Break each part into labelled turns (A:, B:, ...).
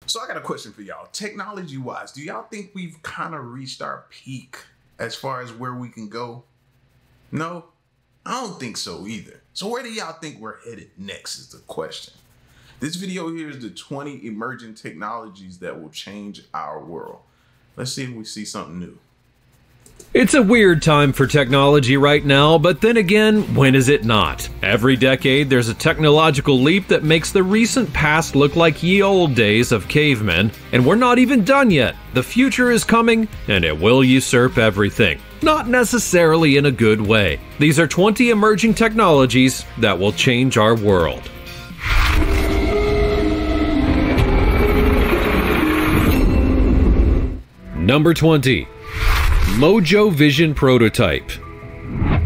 A: So I got a question for y'all. Technology-wise, do y'all think we've kind of reached our peak as far as where we can go? No? I don't think so either. So where do y'all think we're headed next is the question. This video here is the 20 emerging technologies that will change our world. Let's see if we see something new.
B: It's a weird time for technology right now, but then again, when is it not? Every decade, there's a technological leap that makes the recent past look like ye old days of cavemen, and we're not even done yet. The future is coming, and it will usurp everything. Not necessarily in a good way. These are 20 emerging technologies that will change our world. Number 20. Mojo Vision Prototype.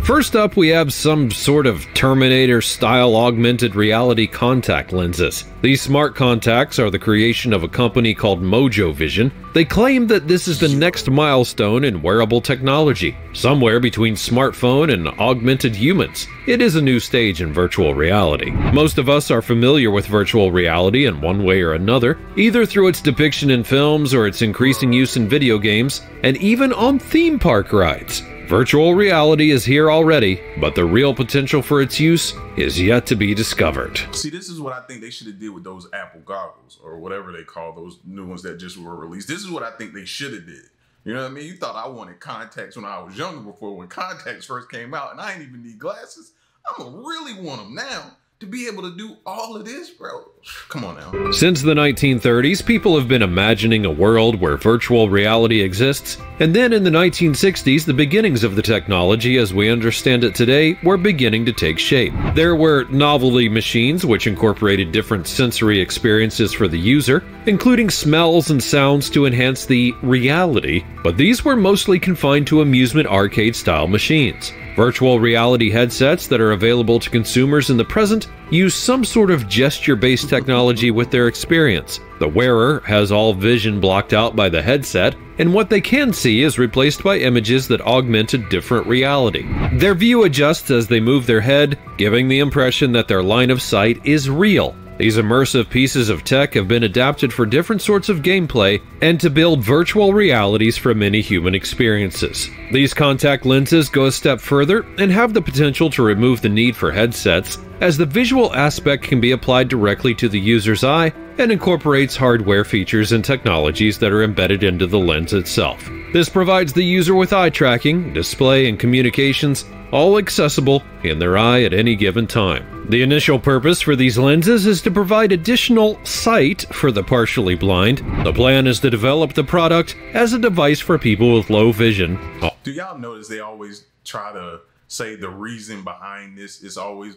B: First up, we have some sort of Terminator-style augmented reality contact lenses. These smart contacts are the creation of a company called Mojo Vision. They claim that this is the next milestone in wearable technology, somewhere between smartphone and augmented humans. It is a new stage in virtual reality. Most of us are familiar with virtual reality in one way or another, either through its depiction in films or its increasing use in video games, and even on theme park rides. Virtual reality is here already, but the real potential for its use is yet to be discovered.
A: See, this is what I think they should have did with those Apple goggles, or whatever they call those new ones that just were released. This is what I think they should have did. You know what I mean? You thought I wanted contacts when I was younger, before when contacts first came out, and I didn't even need glasses. I'm gonna really want them now. To be able to do all of this, bro. Come on now.
B: Since the 1930s, people have been imagining a world where virtual reality exists, and then in the 1960s, the beginnings of the technology as we understand it today were beginning to take shape. There were novelty machines which incorporated different sensory experiences for the user, including smells and sounds to enhance the reality, but these were mostly confined to amusement arcade-style machines. Virtual reality headsets that are available to consumers in the present use some sort of gesture-based technology with their experience. The wearer has all vision blocked out by the headset, and what they can see is replaced by images that augment a different reality. Their view adjusts as they move their head, giving the impression that their line of sight is real. These immersive pieces of tech have been adapted for different sorts of gameplay and to build virtual realities for many human experiences. These contact lenses go a step further and have the potential to remove the need for headsets, as the visual aspect can be applied directly to the user's eye and incorporates hardware features and technologies that are embedded into the lens itself. This provides the user with eye tracking, display, and communications, all accessible in their eye at any given time. The initial purpose for these lenses is to provide additional sight for the partially blind. The plan is to develop the product as a device for people with low vision.
A: Do y'all notice they always try to say the reason behind this is always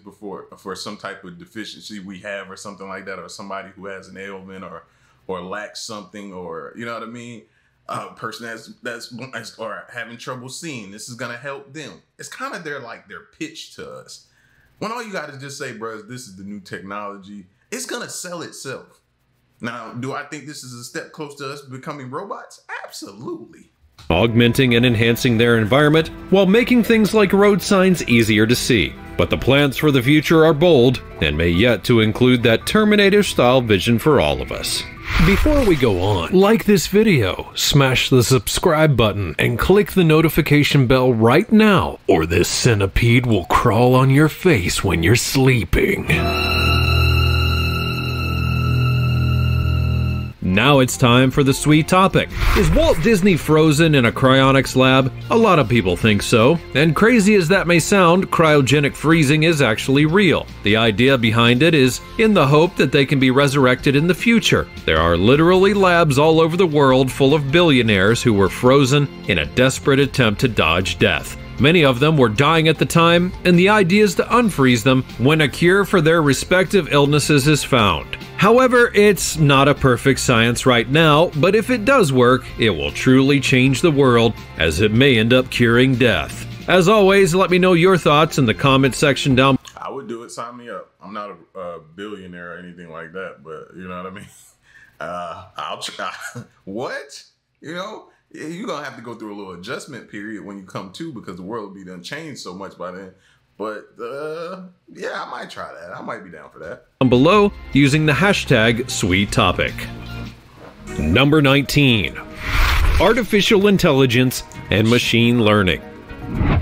A: for some type of deficiency we have or something like that, or somebody who has an ailment or lacks something, or you know what I mean? Person that's or having trouble seeing, this is gonna help them. It's kind of their pitch to us. When all you got to just say, bro, this is the new technology, it's gonna sell itself. Now, do I think this is a step close to us becoming robots? Absolutely.
B: Augmenting and enhancing their environment while making things like road signs easier to see. But the plans for the future are bold and may yet to include that Terminator-style vision for all of us. Before we go on, like this video, smash the subscribe button, and click the notification bell right now, or this centipede will crawl on your face when you're sleeping. Now it's time for the sweet topic. Is Walt Disney frozen in a cryonics lab? A lot of people think so. And crazy as that may sound, cryogenic freezing is actually real. The idea behind it is in the hope that they can be resurrected in the future. There are literally labs all over the world full of billionaires who were frozen in a desperate attempt to dodge death. Many of them were dying at the time, and the idea is to unfreeze them when a cure for their respective illnesses is found. However, it's not a perfect science right now, but if it does work, it will truly change the world, as it may end up curing death. As always, let me know your thoughts in the comment section down below.
A: I would do it, sign me up. I'm not a billionaire or anything like that, but you know what I mean? I'll try. What? You know? You're going to have to go through a little adjustment period when you come to, because the world will be done changed so much by then. But yeah, I might try that. I might be down for that.
B: Below using the hashtag #SweetTopic. Number 19. Artificial intelligence and machine learning.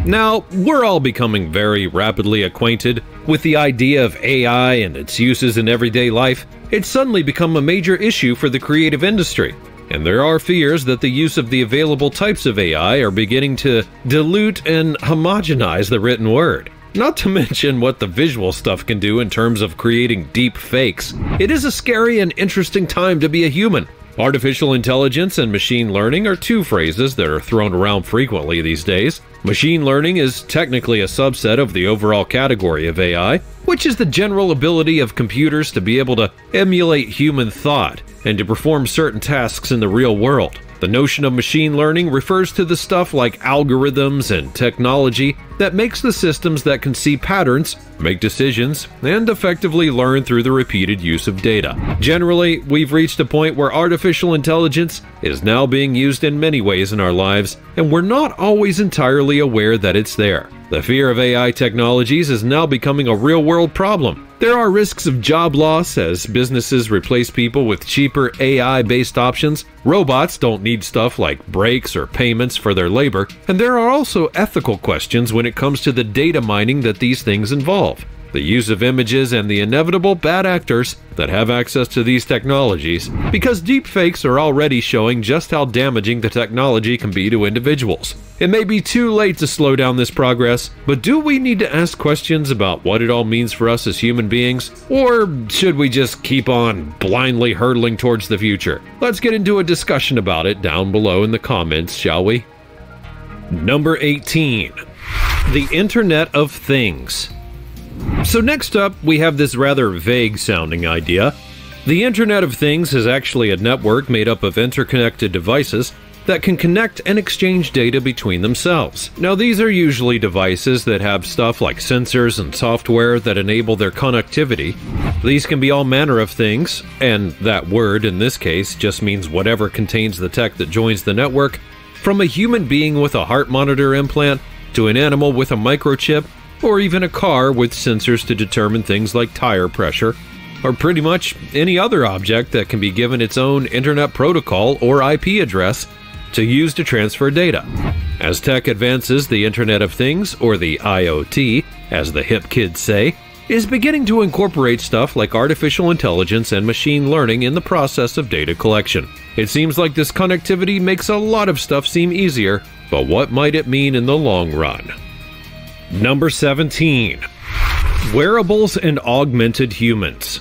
B: Now, we're all becoming very rapidly acquainted with the idea of AI and its uses in everyday life. It's suddenly become a major issue for the creative industry, and there are fears that the use of the available types of AI are beginning to dilute and homogenize the written word. Not to mention what the visual stuff can do in terms of creating deep fakes. It is a scary and interesting time to be a human. Artificial intelligence and machine learning are two phrases that are thrown around frequently these days. Machine learning is technically a subset of the overall category of AI, which is the general ability of computers to be able to emulate human thought and to perform certain tasks in the real world. The notion of machine learning refers to the stuff like algorithms and technology that makes the systems that can see patterns, make decisions, and effectively learn through the repeated use of data. Generally, we've reached a point where artificial intelligence is now being used in many ways in our lives, and we're not always entirely aware that it's there. The fear of AI technologies is now becoming a real-world problem. There are risks of job loss as businesses replace people with cheaper AI-based options. Robots don't need stuff like breaks or payments for their labor, and there are also ethical questions when it comes to the data mining that these things involve. The use of images and the inevitable bad actors that have access to these technologies, because deepfakes are already showing just how damaging the technology can be to individuals. It may be too late to slow down this progress, but do we need to ask questions about what it all means for us as human beings? Or should we just keep on blindly hurtling towards the future? Let's get into a discussion about it down below in the comments, shall we? Number 18. The Internet of Things. So next up, we have this rather vague-sounding idea. The Internet of Things is actually a network made up of interconnected devices that can connect and exchange data between themselves. Now, these are usually devices that have stuff like sensors and software that enable their connectivity. These can be all manner of things, and that word in this case just means whatever contains the tech that joins the network, from a human being with a heart monitor implant to an animal with a microchip, or even a car with sensors to determine things like tire pressure, or pretty much any other object that can be given its own Internet protocol or IP address to use to transfer data. As tech advances, the Internet of Things, or the IoT, as the hip kids say, is beginning to incorporate stuff like artificial intelligence and machine learning in the process of data collection. It seems like this connectivity makes a lot of stuff seem easier, but what might it mean in the long run? Number 17. Wearables and augmented humans.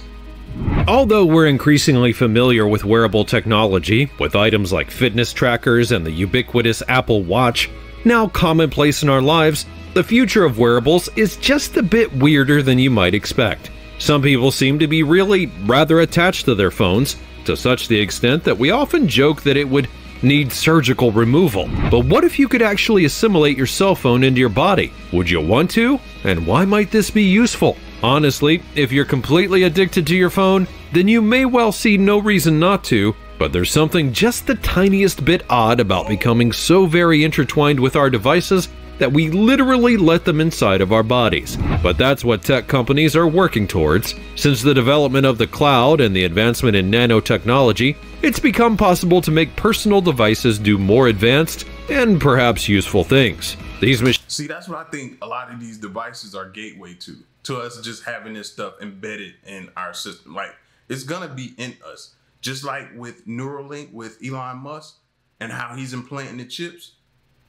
B: Although we're increasingly familiar with wearable technology, with items like fitness trackers and the ubiquitous Apple Watch now commonplace in our lives, the future of wearables is just a bit weirder than you might expect. Some people seem to be really rather attached to their phones, to such the extent that we often joke that it would need surgical removal. But what if you could actually assimilate your cell phone into your body? Would you want to? And why might this be useful? Honestly, if you're completely addicted to your phone, then you may well see no reason not to, but there's something just the tiniest bit odd about becoming so very intertwined with our devices that we literally let them inside of our bodies. But that's what tech companies are working towards. Since the development of the cloud and the advancement in nanotechnology, it's become possible to make personal devices do more advanced and perhaps useful things.
A: See, that's what I think a lot of these devices are gateway to us just having this stuff embedded in our system. Like, it's gonna be in us. Just like with Neuralink with Elon Musk and how he's implanting the chips,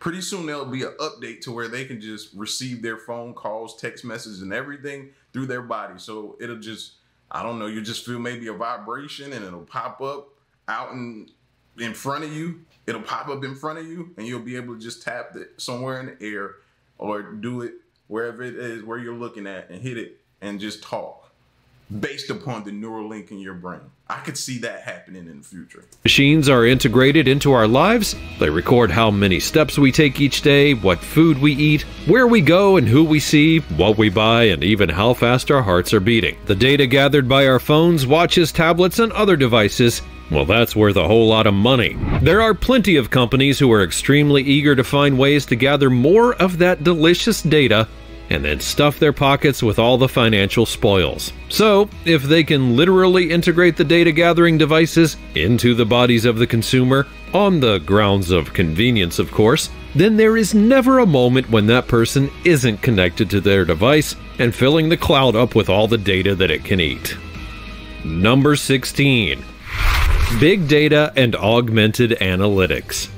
A: pretty soon there'll be an update to where they can just receive their phone calls, text messages, and everything through their body. So it'll just, I don't know, you just feel maybe a vibration and it'll pop up out in front of you. It'll pop up in front of you and you'll be able to just tap it somewhere in the air or do it wherever it is where you're looking at and hit it and just talk based upon the neural link in your brain. I could see that happening in the future.
B: Machines are integrated into our lives. They record how many steps we take each day, what food we eat, where we go and who we see, what we buy, and even how fast our hearts are beating. The data gathered by our phones, watches, tablets, and other devices, well, that's worth a whole lot of money. There are plenty of companies who are extremely eager to find ways to gather more of that delicious data and then stuff their pockets with all the financial spoils. So, if they can literally integrate the data gathering devices into the bodies of the consumer, on the grounds of convenience of course, then there is never a moment when that person isn't connected to their device and filling the cloud up with all the data that it can eat. Number 16. Big data and augmented analytics.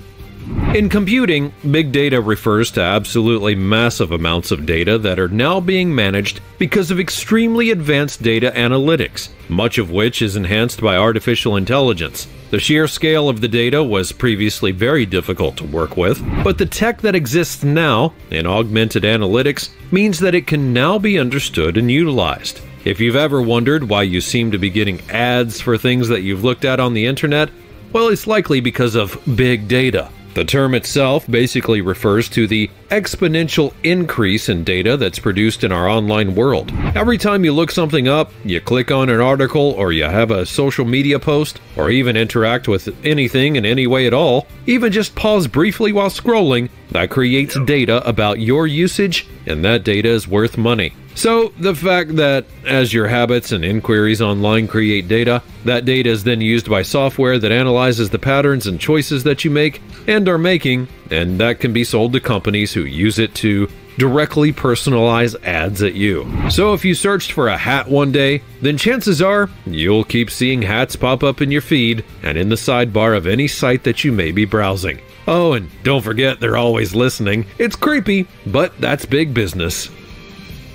B: In computing, big data refers to absolutely massive amounts of data that are now being managed because of extremely advanced data analytics, much of which is enhanced by artificial intelligence. The sheer scale of the data was previously very difficult to work with, but the tech that exists now in augmented analytics means that it can now be understood and utilized. If you've ever wondered why you seem to be getting ads for things that you've looked at on the internet, well, it's likely because of big data. The term itself basically refers to the exponential increase in data that's produced in our online world. Every time you look something up, you click on an article, or you have a social media post, or even interact with anything in any way at all, even just pause briefly while scrolling, that creates data about your usage, and that data is worth money. So, the fact that as your habits and inquiries online create data, that data is then used by software that analyzes the patterns and choices that you make and are making, and that can be sold to companies who use it to directly personalize ads at you. So if you searched for a hat one day, then chances are you'll keep seeing hats pop up in your feed and in the sidebar of any site that you may be browsing. Oh, and don't forget they're always listening. It's creepy, but that's big business.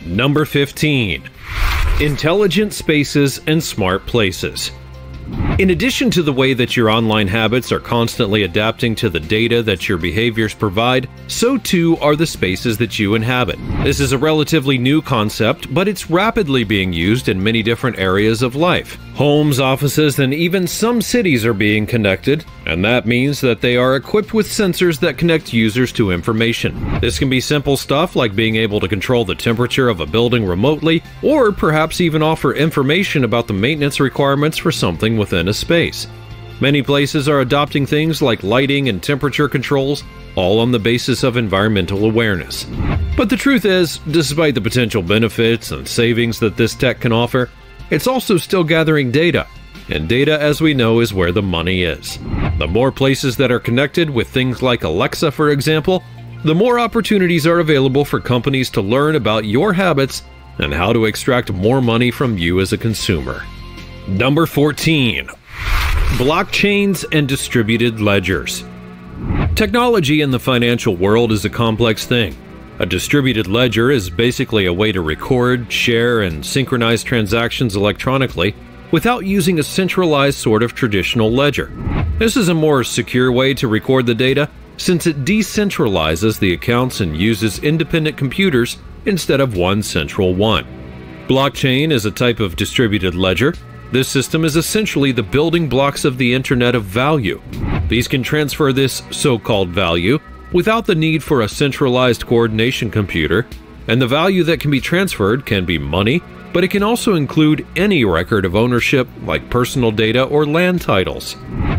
B: Number 15. Intelligent spaces and smart places. In addition to the way that your online habits are constantly adapting to the data that your behaviors provide, so too are the spaces that you inhabit. This is a relatively new concept, but it's rapidly being used in many different areas of life. Homes, offices, and even some cities are being connected, and that means that they are equipped with sensors that connect users to information. This can be simple stuff like being able to control the temperature of a building remotely, or perhaps even offer information about the maintenance requirements for something within a space. Many places are adopting things like lighting and temperature controls, all on the basis of environmental awareness. But the truth is, despite the potential benefits and savings that this tech can offer, it's also still gathering data, and data, as we know, is where the money is. The more places that are connected with things like Alexa, for example, the more opportunities are available for companies to learn about your habits and how to extract more money from you as a consumer. Number 14. Blockchains and distributed ledgers. Technology in the financial world is a complex thing. A distributed ledger is basically a way to record, share, and synchronize transactions electronically without using a centralized sort of traditional ledger. This is a more secure way to record the data since it decentralizes the accounts and uses independent computers instead of one central one. Blockchain is a type of distributed ledger. This system is essentially the building blocks of the Internet of Value. These can transfer this so-called value without the need for a centralized coordination computer, and the value that can be transferred can be money, but it can also include any record of ownership like personal data or land titles.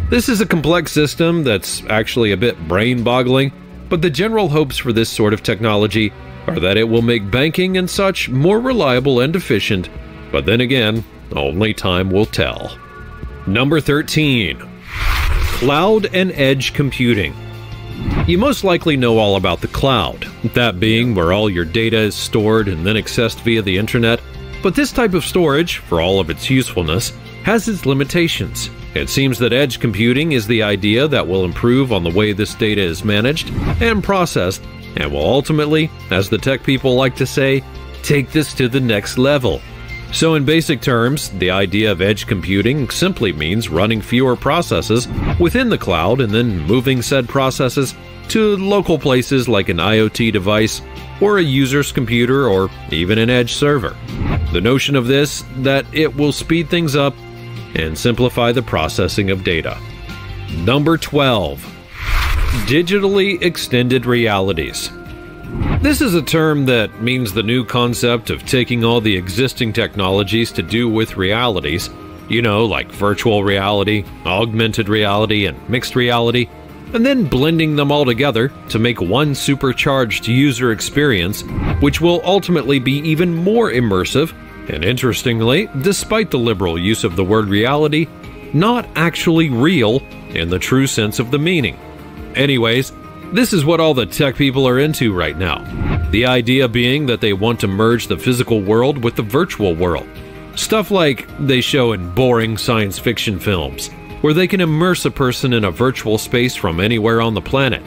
B: This is a complex system that's actually a bit brain-boggling, but the general hopes for this sort of technology are that it will make banking and such more reliable and efficient, but then again, only time will tell. Number 13. Cloud and edge computing. You most likely know all about the cloud, that being where all your data is stored and then accessed via the internet. But this type of storage, for all of its usefulness, has its limitations. It seems that edge computing is the idea that will improve on the way this data is managed and processed, and will ultimately, as the tech people like to say, take this to the next level. So in basic terms, the idea of edge computing simply means running fewer processes within the cloud and then moving said processes to local places like an IoT device or a user's computer or even an edge server. The notion of this, that it will speed things up and simplify the processing of data. Number 12. Digitally extended realities. This is a term that means the new concept of taking all the existing technologies to do with realities, like virtual reality, augmented reality, and mixed reality, and then blending them all together to make one supercharged user experience, which will ultimately be even more immersive, and interestingly, despite the liberal use of the word reality, not actually real in the true sense of the meaning. Anyways, this is what all the tech people are into right now. The idea being that they want to merge the physical world with the virtual world. Stuff like they show in boring science fiction films, where they can immerse a person in a virtual space from anywhere on the planet.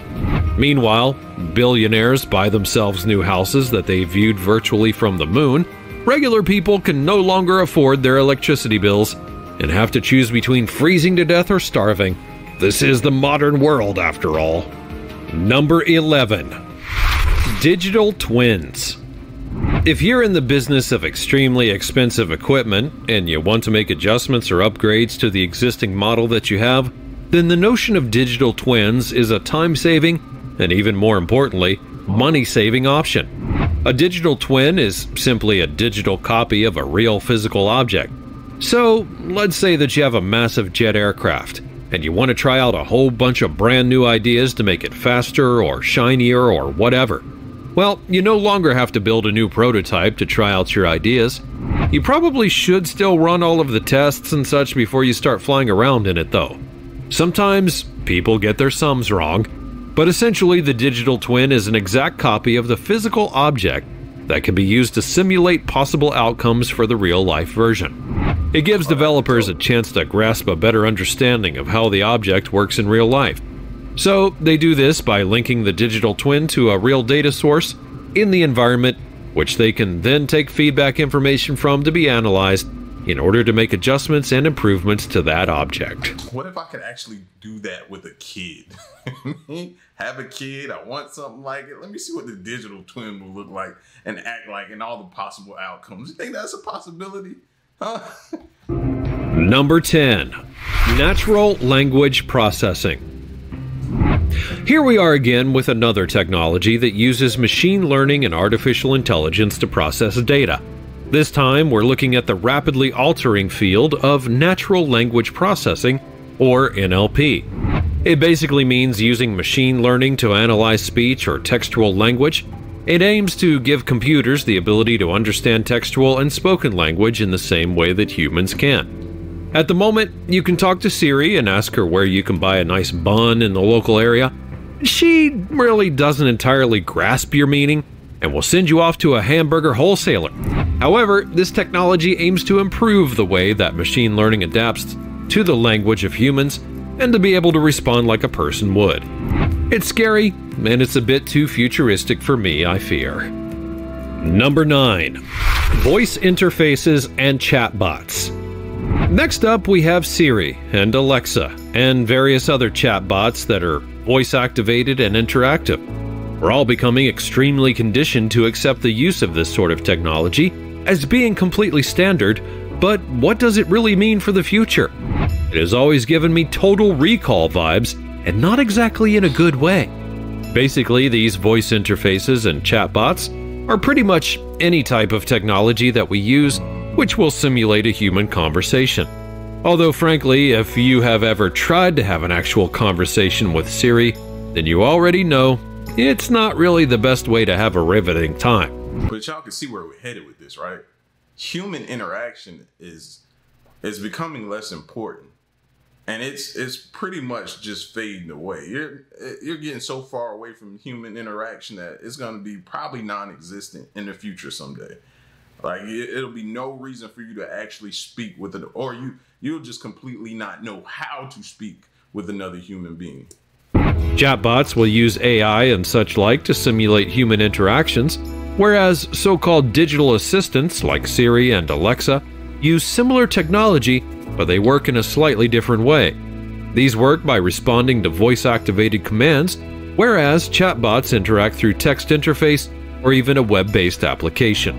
B: Meanwhile, billionaires buy themselves new houses that they viewed virtually from the moon. Regular people can no longer afford their electricity bills and have to choose between freezing to death or starving. This is the modern world, after all. Number 11. Digital twins. If you're in the business of extremely expensive equipment and you want to make adjustments or upgrades to the existing model that you have, then the notion of digital twins is a time-saving and, even more importantly, money-saving option. A digital twin is simply a digital copy of a real physical object. So, let's say that you have a massive jet aircraft and you want to try out a whole bunch of brand new ideas to make it faster or shinier or whatever. Well, you no longer have to build a new prototype to try out your ideas. You probably should still run all of the tests and such before you start flying around in it though. Sometimes people get their sums wrong, but essentially the digital twin is an exact copy of the physical object that can be used to simulate possible outcomes for the real-life version. It gives developers a chance to grasp a better understanding of how the object works in real life. So they do this by linking the digital twin to a real data source in the environment, which they can then take feedback information from to be analyzed in order to make adjustments and improvements to that object.
A: What if I could actually do that with a kid? Have a kid, I want something like it. Let me see what the digital twin will look like and act like and all the possible outcomes. You think that's a possibility? Huh?
B: Number 10. Natural language processing. Here we are again with another technology that uses machine learning and artificial intelligence to process data. This time we're looking at the rapidly altering field of natural language processing, or NLP. It basically means using machine learning to analyze speech or textual language. It aims to give computers the ability to understand textual and spoken language in the same way that humans can. At the moment, you can talk to Siri and ask her where you can buy a nice bun in the local area. She really doesn't entirely grasp your meaning and will send you off to a hamburger wholesaler. However, this technology aims to improve the way that machine learning adapts to the language of humans and to be able to respond like a person would. It's scary, and it's a bit too futuristic for me, I fear. Number 9. Voice interfaces and chatbots. Next up, we have Siri and Alexa and various other chatbots that are voice-activated and interactive. We're all becoming extremely conditioned to accept the use of this sort of technology as being completely standard, but what does it really mean for the future? It has always given me Total Recall vibes, and not exactly in a good way. Basically, these voice interfaces and chatbots are pretty much any type of technology that we use which will simulate a human conversation. Although frankly, if you have ever tried to have an actual conversation with Siri, then you already know it's not really the best way to have a riveting time.
A: But y'all can see where we're headed with this, right? Human interaction is becoming less important. And it's pretty much just fading away. You're getting so far away from human interaction that it's going to be probably non-existent in the future someday. Like it'll be no reason for you to actually speak with it, or you'll just completely not know how to speak with another human being.
B: Chatbots will use AI and such like to simulate human interactions, whereas so-called digital assistants like Siri and Alexa use similar technology, but they work in a slightly different way. These work by responding to voice-activated commands, whereas chatbots interact through text interface or even a web-based application.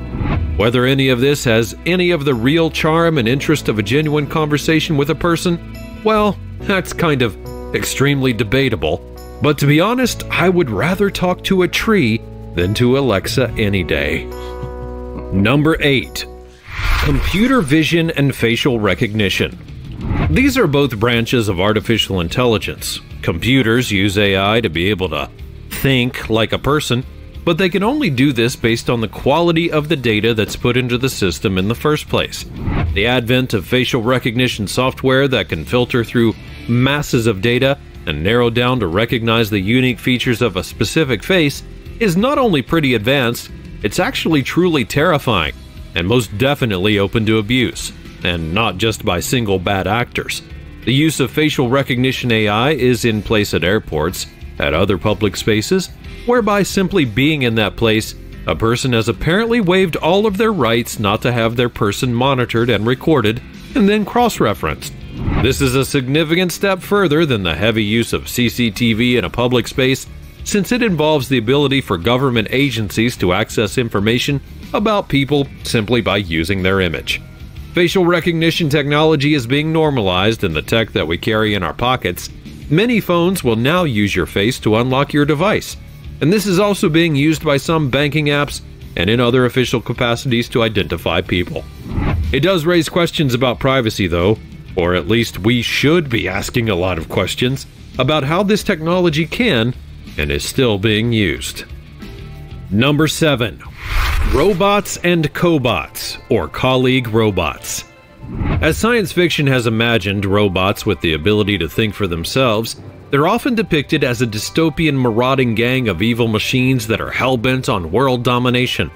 B: Whether any of this has any of the real charm and interest of a genuine conversation with a person, well, that's kind of extremely debatable. But to be honest, I would rather talk to a tree than to Alexa any day. Number 8. Computer vision and facial recognition. These are both branches of artificial intelligence. Computers use AI to be able to think like a person, but they can only do this based on the quality of the data that's put into the system in the first place. The advent of facial recognition software that can filter through masses of data and narrow down to recognize the unique features of a specific face is not only pretty advanced, it's actually truly terrifying, and most definitely open to abuse, and not just by single bad actors. The use of facial recognition AI is in place at airports, at other public spaces, whereby simply being in that place, a person has apparently waived all of their rights not to have their person monitored and recorded, and then cross-referenced. This is a significant step further than the heavy use of CCTV in a public space, since it involves the ability for government agencies to access information about people simply by using their image. Facial recognition technology is being normalized in the tech that we carry in our pockets. Many phones will now use your face to unlock your device, and this is also being used by some banking apps and in other official capacities to identify people. It does raise questions about privacy though, or at least we should be asking a lot of questions about how this technology can and is still being used. Number 7. Robots and cobots, or colleague robots. As science fiction has imagined robots with the ability to think for themselves, they're often depicted as a dystopian marauding gang of evil machines that are hell-bent on world domination.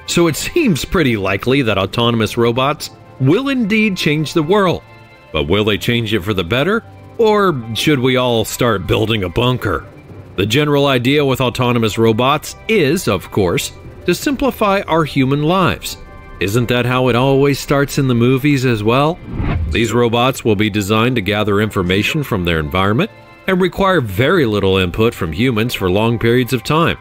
B: So it seems pretty likely that autonomous robots will indeed change the world. But will they change it for the better? Or should we all start building a bunker? The general idea with autonomous robots is, of course, to simplify our human lives. Isn't that how it always starts in the movies as well? These robots will be designed to gather information from their environment and require very little input from humans for long periods of time.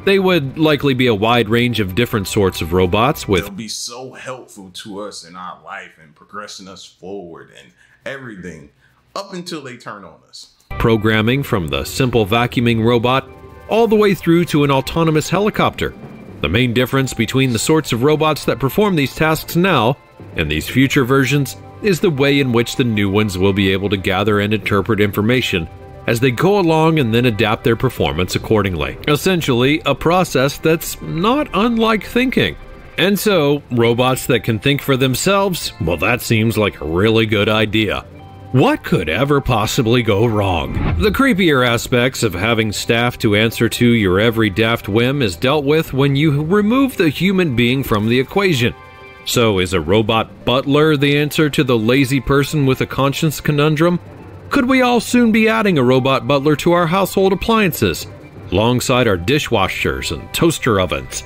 B: They would likely be a wide range of different sorts of robots with...
A: They'll be so helpful to us in our life and progressing us forward and everything up until they turn on us.
B: Programming from the simple vacuuming robot all the way through to an autonomous helicopter. The main difference between the sorts of robots that perform these tasks now and these future versions is the way in which the new ones will be able to gather and interpret information as they go along and then adapt their performance accordingly. Essentially, a process that's not unlike thinking. And so, robots that can think for themselves, well, that seems like a really good idea. What could ever possibly go wrong? The creepier aspects of having staff to answer to your every daft whim is dealt with when you remove the human being from the equation. So is a robot butler the answer to the lazy person with a conscience conundrum? Could we all soon be adding a robot butler to our household appliances, alongside our dishwashers and toaster ovens?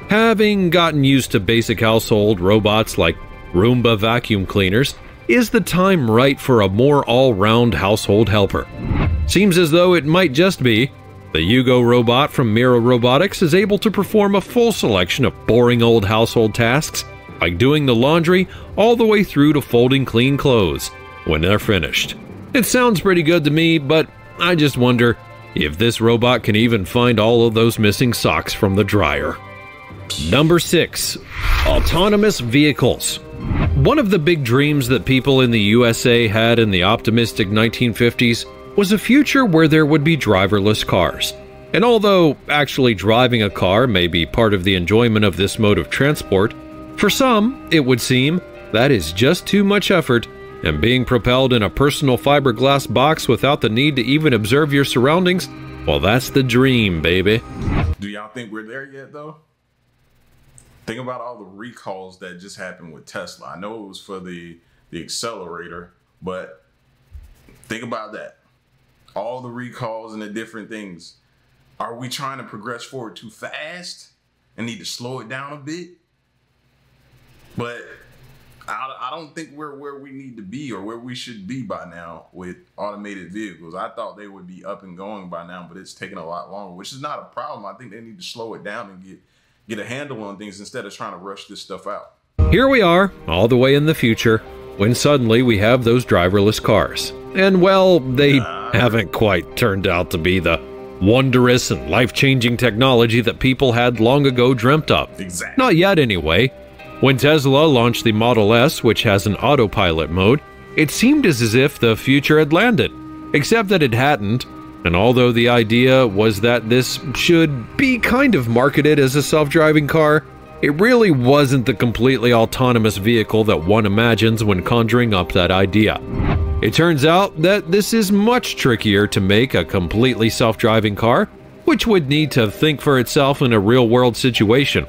B: Having gotten used to basic household robots like Roomba vacuum cleaners, is the time right for a more all-round household helper? Seems as though it might just be. The Yugo robot from Mira Robotics is able to perform a full selection of boring old household tasks, like doing the laundry all the way through to folding clean clothes when they're finished. It sounds pretty good to me, but I just wonder if this robot can even find all of those missing socks from the dryer. Number 6. Autonomous vehicles. One of the big dreams that people in the USA had in the optimistic 1950s was a future where there would be driverless cars. And although actually driving a car may be part of the enjoyment of this mode of transport, for some, it would seem, that is just too much effort, and being propelled in a personal fiberglass box without the need to even observe your surroundings, well, that's the dream, baby.
A: Do y'all think we're there yet, though? Think about all the recalls that just happened with Tesla. I know it was for the accelerator, but think about that. All the recalls and the different things. Are we trying to progress forward too fast and need to slow it down a bit? But I don't think we're where we need to be or where we should be by now with automated vehicles. I thought they would be up and going by now, but it's taking a lot longer, which is not a problem. I think they need to slow it down and get a handle on things instead of trying to rush this stuff out.
B: Here we are, all the way in the future, when suddenly we have those driverless cars. And well, they haven't quite turned out to be the wondrous and life-changing technology that people had long ago dreamt of.
A: Exactly.
B: Not yet anyway. When Tesla launched the Model S, which has an autopilot mode, it seemed as if the future had landed. Except that it hadn't, and although the idea was that this should be kind of marketed as a self-driving car, it really wasn't the completely autonomous vehicle that one imagines when conjuring up that idea. It turns out that this is much trickier to make a completely self-driving car, which would need to think for itself in a real-world situation.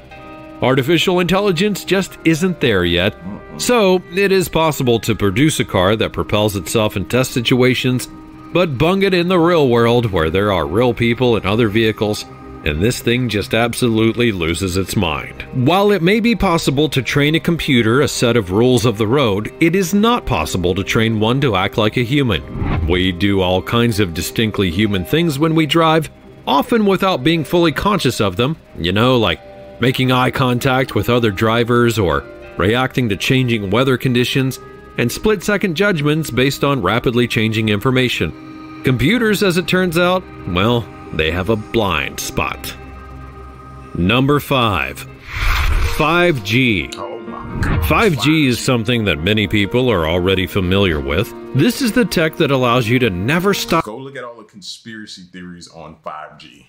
B: Artificial intelligence just isn't there yet, so it is possible to produce a car that propels itself in test situations, but bung it in the real world where there are real people and other vehicles, and this thing just absolutely loses its mind. While it may be possible to train a computer a set of rules of the road, it is not possible to train one to act like a human. We do all kinds of distinctly human things when we drive, often without being fully conscious of them, like making eye contact with other drivers or reacting to changing weather conditions, and split-second judgments based on rapidly changing information. Computers, as it turns out, well, they have a blind spot. Number 5. 5G. 5G is something that many people are already familiar with. This is the tech that allows you to never stop.
A: Go look at all the conspiracy theories on 5G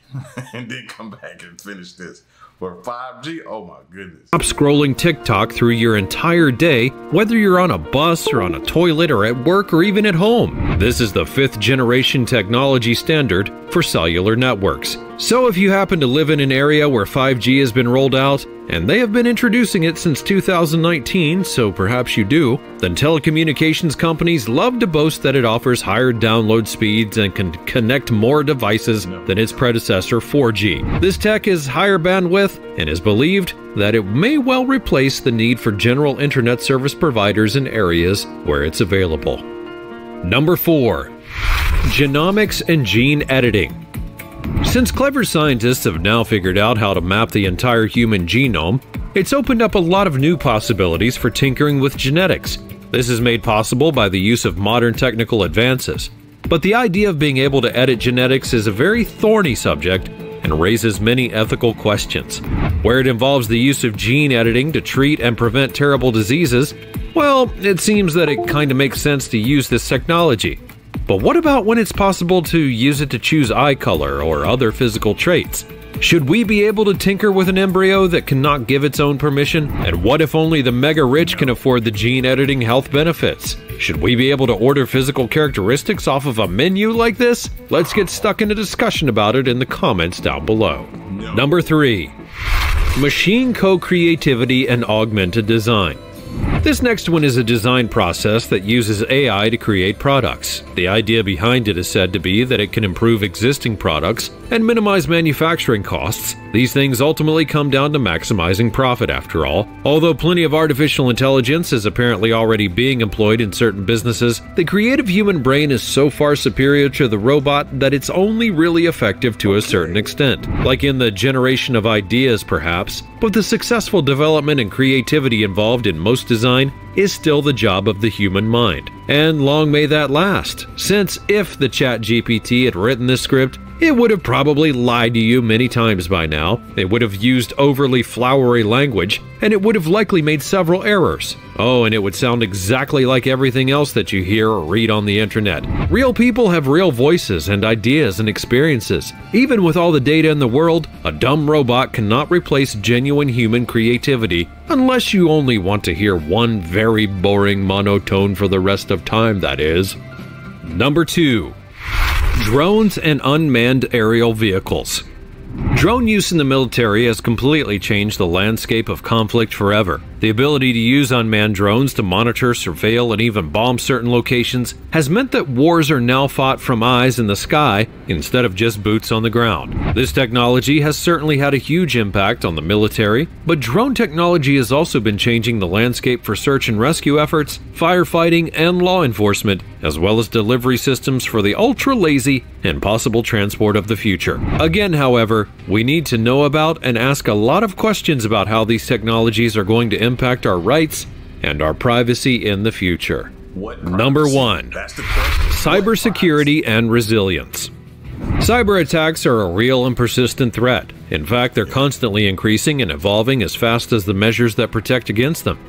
A: and then come back and finish this. For 5G, oh my goodness.
B: Stop scrolling TikTok through your entire day, whether you're on a bus or on a toilet or at work or even at home. This is the 5th generation technology standard for cellular networks. So if you happen to live in an area where 5G has been rolled out, and they have been introducing it since 2019, so perhaps you do, then telecommunications companies love to boast that it offers higher download speeds and can connect more devices than its predecessor 4G. This tech is higher bandwidth and is believed that it may well replace the need for general internet service providers in areas where it's available. Number 4. Genomics and gene editing. Since clever scientists have now figured out how to map the entire human genome, it's opened up a lot of new possibilities for tinkering with genetics. This is made possible by the use of modern technical advances. But the idea of being able to edit genetics is a very thorny subject and raises many ethical questions. Where it involves the use of gene editing to treat and prevent terrible diseases, well, it seems that it kind of makes sense to use this technology. But what about when it's possible to use it to choose eye color or other physical traits? Should we be able to tinker with an embryo that cannot give its own permission? And what if only the mega rich can afford the gene editing health benefits? Should we be able to order physical characteristics off of a menu like this? Let's get stuck in a discussion about it in the comments down below. Number 3. Machine co-creativity and augmented design. This next one is a design process that uses AI to create products. The idea behind it is said to be that it can improve existing products and minimize manufacturing costs. These things ultimately come down to maximizing profit after all. Although plenty of artificial intelligence is apparently already being employed in certain businesses, the creative human brain is so far superior to the robot that it's only really effective to a certain extent. Like in the generation of ideas perhaps, but the successful development and creativity involved in most design is still the job of the human mind. And long may that last, since if the ChatGPT had written this script, it would have probably lied to you many times by now, it would have used overly flowery language, and it would have likely made several errors. Oh, and it would sound exactly like everything else that you hear or read on the internet. Real people have real voices and ideas and experiences. Even with all the data in the world, a dumb robot cannot replace genuine human creativity, unless you only want to hear one very boring monotone for the rest of time, that is. Number 2. Drones and unmanned aerial vehicles. Drone use in the military has completely changed the landscape of conflict forever. The ability to use unmanned drones to monitor, surveil, and even bomb certain locations has meant that wars are now fought from eyes in the sky instead of just boots on the ground. This technology has certainly had a huge impact on the military, but drone technology has also been changing the landscape for search and rescue efforts, firefighting, and law enforcement, as well as delivery systems for the ultra-lazy and possible transport of the future. Again, however, we need to know about and ask a lot of questions about how these technologies are going to impact our rights and our privacy in the future. Number 1. Cybersecurity and Resilience. Cyber attacks are a real and persistent threat. In fact, they're constantly increasing and evolving as fast as the measures that protect against them.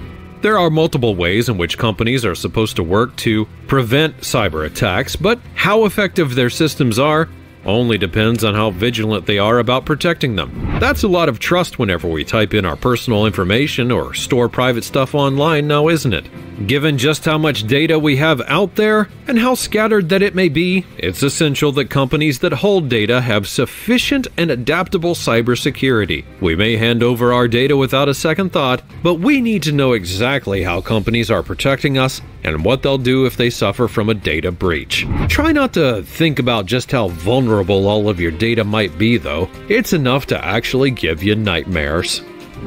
B: There are multiple ways in which companies are supposed to work to prevent cyber attacks, but how effective their systems are only depends on how vigilant they are about protecting them. That's a lot of trust whenever we type in our personal information or store private stuff online now, isn't it? Given just how much data we have out there and how scattered that it may be, it's essential that companies that hold data have sufficient and adaptable cybersecurity. We may hand over our data without a second thought, but we need to know exactly how companies are protecting us and what they'll do if they suffer from a data breach. Try not to think about just how vulnerable all of your data might be, though. It's enough to actually give you nightmares.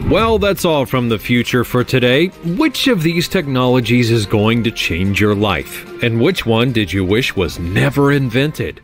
B: Well, that's all from the future for today. Which of these technologies is going to change your life? And which one did you wish was never invented?